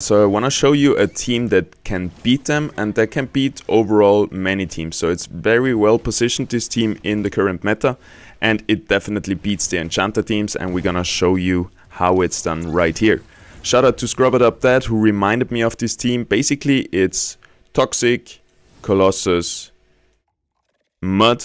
So I want to show you a team that can beat them and that can beat overall many teams. So it's very well positioned, this team, in the current meta, and it definitely beats the Enchanter teams, and we're gonna show you how it's done right here. Shout out to ScrubberUpDad who reminded me of this team. Basically it's Toxic, Colossus, Mud,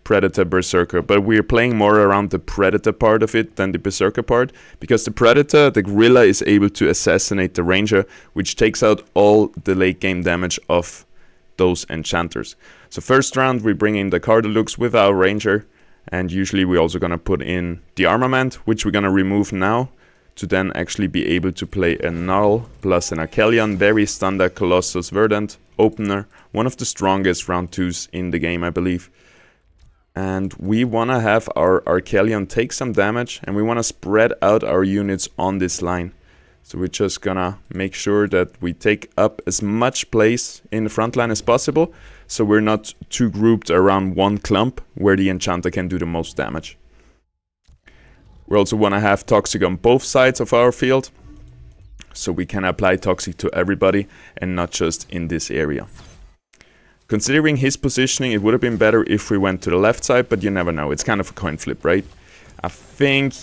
Predator, Berserker, but we're playing more around the Predator part of it than the Berserker part, because the Predator, the Gorilla, is able to assassinate the Ranger, which takes out all the late game damage of those Enchanters. So first round we bring in the Cardalux with our Ranger, and usually we're also gonna put in the Armament, which we're gonna remove now, to then actually be able to play a Null plus an Archelon, very standard Colossus Verdant opener, one of the strongest round 2s in the game, I believe. And we want to have our Archelon take some damage, and we want to spread out our units on this line. So we're just gonna make sure that we take up as much place in the front line as possible, so we're not too grouped around one clump where the Enchanter can do the most damage. We also want to have Toxic on both sides of our field, so we can apply Toxic to everybody and not just in this area. Considering his positioning, it would have been better if we went to the left side, but you never know. It's kind of a coin flip, right? I think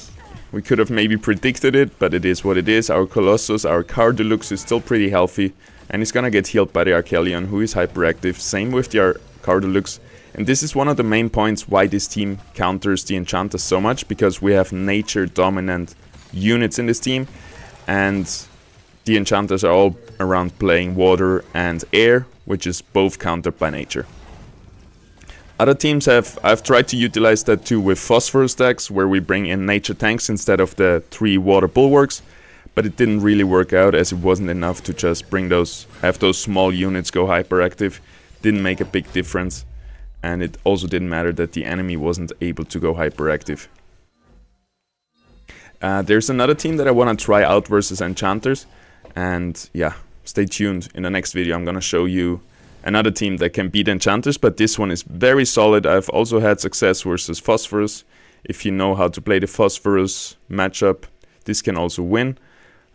we could have maybe predicted it, but it is what it is. Our Colossus, our Cardalux is still pretty healthy, and he's gonna get healed by the Archelon, who is hyperactive. Same with the Cardalux. And this is one of the main points why this team counters the Enchanters so much, because we have nature-dominant units in this team, and the Enchanters are all around playing water and air, which is both countered by nature. Other teams I've tried to utilize that too with Phosphorus decks, where we bring in nature tanks instead of the 3 water bulwarks, but it didn't really work out, as it wasn't enough to just have those small units go hyperactive. Didn't make a big difference, and it also didn't matter that the enemy wasn't able to go hyperactive. There's another team that I want to try out versus Enchanters, and yeah, stay tuned. In the next video I'm gonna show you another team that can beat Enchanters, but this one is very solid. I've also had success versus Phosphorus. If you know how to play the Phosphorus matchup, this can also win.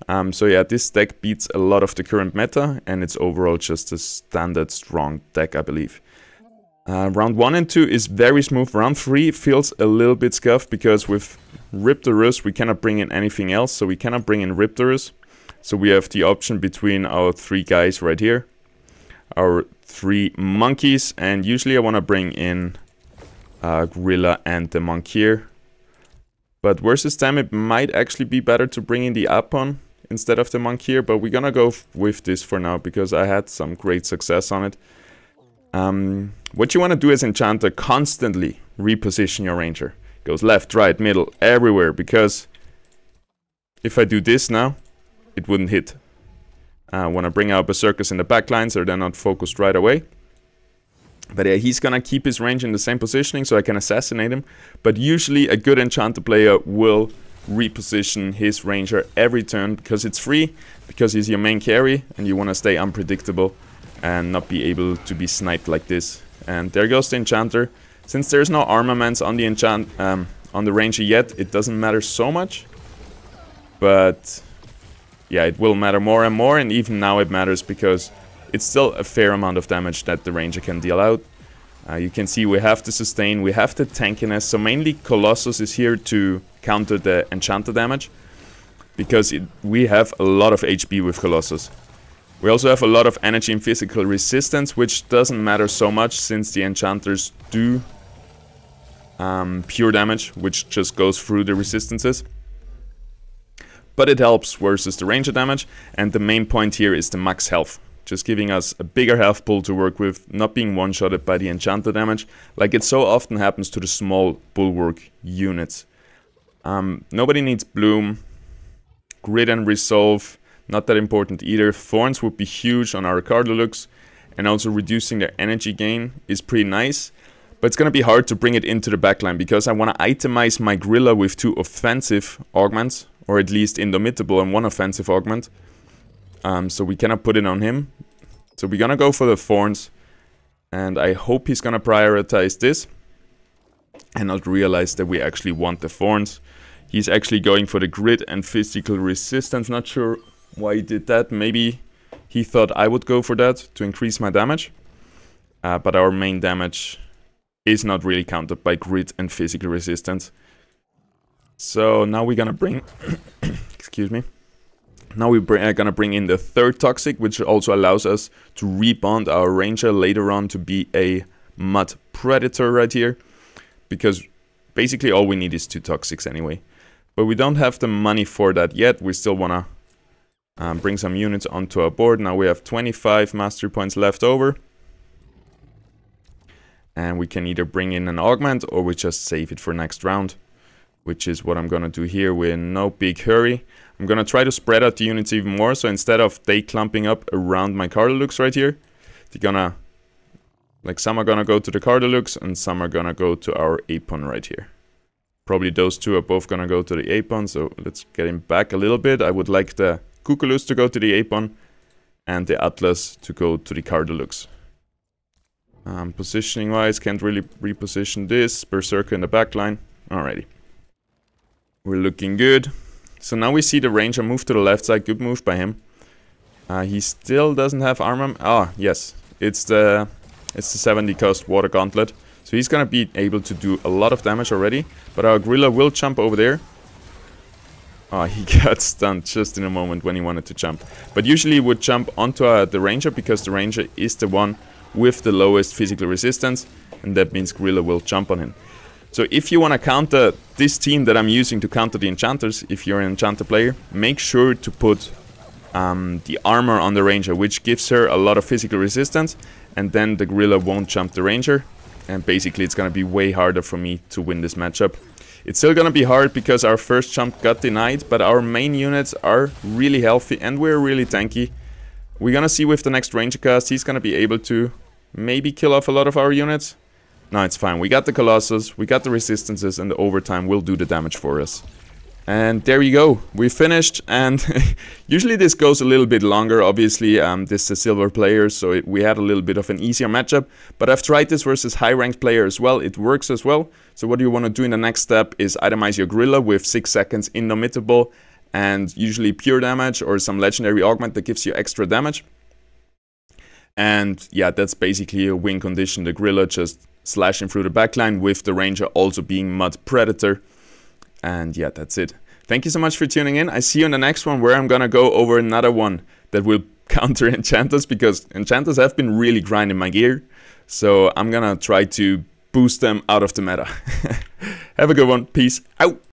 So yeah, this deck beats a lot of the current meta, and it's overall just a standard strong deck, I believe. Round 1 and 2 is very smooth. Round 3 feels a little bit scuffed, because with Riptorus we cannot bring in anything else, so we cannot bring in Riptorus. So we have the option between our 3 guys right here, our 3 monkeys, and usually I want to bring in Gorilla and the monk here. But versus them it might actually be better to bring in the Apon instead of the monk here, but we're gonna go with this for now, because I had some great success on it. What you want to do as Enchanter, constantly reposition your Ranger. Goes left, right, middle, everywhere, because if I do this now, it wouldn't hit. I want to bring out Berserkers in the backline so they're not focused right away. But yeah, he's gonna keep his range in the same positioning so I can assassinate him. But usually a good Enchanter player will reposition his Ranger every turn, because it's free, because he's your main carry, and you want to stay unpredictable and not be able to be sniped like this. And there goes the Enchanter. Since there's no armaments on the on the Ranger yet, it doesn't matter so much. But yeah, it will matter more and more, and even now it matters, because it's still a fair amount of damage that the Ranger can deal out. You can see we have the sustain, we have the tankiness, so mainly Colossus is here to counter the Enchanter damage, because we have a lot of HP with Colossus. We also have a lot of energy and physical resistance, which doesn't matter so much, since the Enchanters do pure damage, which just goes through the resistances. But it helps versus the Ranger damage, and the main point here is the max health. Just giving us a bigger health pool to work with, not being one-shotted by the Enchanter damage, like it so often happens to the small bulwark units. Nobody needs Bloom. Grid and Resolve, not that important either. Thorns would be huge on our Cardalux, and also reducing their energy gain is pretty nice. But it's gonna be hard to bring it into the backline, because I want to itemize my Gorilla with 2 offensive augments, or at least Indomitable and 1 offensive augment. So we cannot put it on him. So we're gonna go for the Thorns, and I hope he's gonna prioritize this and not realize that we actually want the Thorns. He's actually going for the grid and physical resistance. Not sure why he did that. Maybe he thought I would go for that to increase my damage. But our main damage is not really countered by grit and physical resistance. So now we're gonna bring... excuse me. Now we're gonna bring in the third toxic, which also allows us to rebond our ranger later on to be a mud predator right here. Because basically all we need is 2 toxics anyway. But we don't have the money for that yet. We still wanna bring some units onto our board. Now we have 25 mastery points left over. And we can either bring in an augment or we just save it for next round. Which is what I'm gonna do here. We're in no big hurry. I'm gonna try to spread out the units even more. So instead of they clumping up around my Cardalux right here, they're gonna... like some are gonna go to the Cardalux and some are gonna go to our Apon right here. Probably those two are both gonna go to the Apon, so let's get him back a little bit. I would like the Cuculus to go to the Apon and the Atlas to go to the Cardalux. Positioning wise, can't really reposition this. Berserker in the backline. Alrighty. We're looking good. So now we see the Ranger move to the left side. Good move by him. He still doesn't have armor. Ah, yes. It's the 70 cost Water Gauntlet. So he's gonna be able to do a lot of damage already. But our Gorilla will jump over there. Oh, he got stunned just in a moment when he wanted to jump. But usually he would jump onto the Ranger because the Ranger is the one with the lowest physical resistance. And that means Gorilla will jump on him. So if you want to counter this team that I'm using to counter the Enchanters, if you're an Enchanter player, make sure to put the armor on the Ranger, which gives her a lot of physical resistance. And then the Gorilla won't jump the Ranger. And basically it's going to be way harder for me to win this matchup. It's still going to be hard because our first jump got denied, but our main units are really healthy and we're really tanky. We're going to see with the next Ranger cast, he's going to be able to maybe kill off a lot of our units. No, it's fine. We got the Colossus, we got the resistances, and the overtime will do the damage for us. And there you go. We finished, and usually this goes a little bit longer. Obviously, this is a silver player, so we had a little bit of an easier matchup. But I've tried this versus high-ranked player as well. It works as well. So what you want to do in the next step is itemize your Gorilla with 6 seconds Indomitable, and usually pure damage or some legendary augment that gives you extra damage. And yeah, that's basically a win condition. The Gorilla just slashing through the backline with the Ranger also being Mud Predator. And yeah, that's it. Thank you so much for tuning in. I see you in the next one where I'm gonna go over another one that will counter Enchanters, because Enchanters have been really grinding my gear. So I'm gonna try to boost them out of the meta. Have a good one. Peace out.